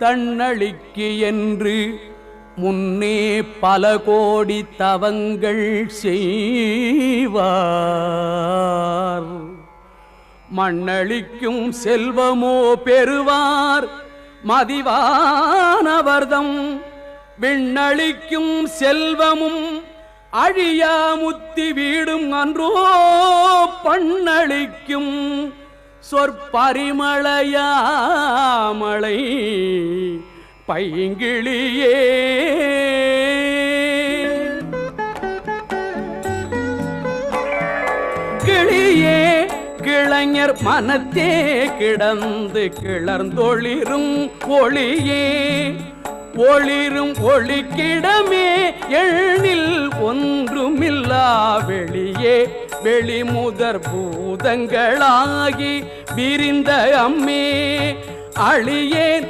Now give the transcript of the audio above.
தன்னழிக்கு என்று முன்னே பல கோடி தவங்கள் செய்வார். மண்ணளிக்கும் செல்வமோ பெறுவார் மதிவானவர்தம், விண்ணளிக்கும் செல்வமும் அழியா முத்தி வீடும் அன்றோ பண்ணளிக்கும் சொற்பரிமளையாமலை பைங்கிளியே. கிளியே கிளைஞர் மனத்தே கிடந்து கிளர்ந்தொளிரும் ஒளியே, ஒளிரும் ஒளிக்கிடமே எண்ணில் ஒன்றுமில்லா வெளியே, வெளிமுதற் பூதங்களாகி விரிந்த அம்மே அழியேன்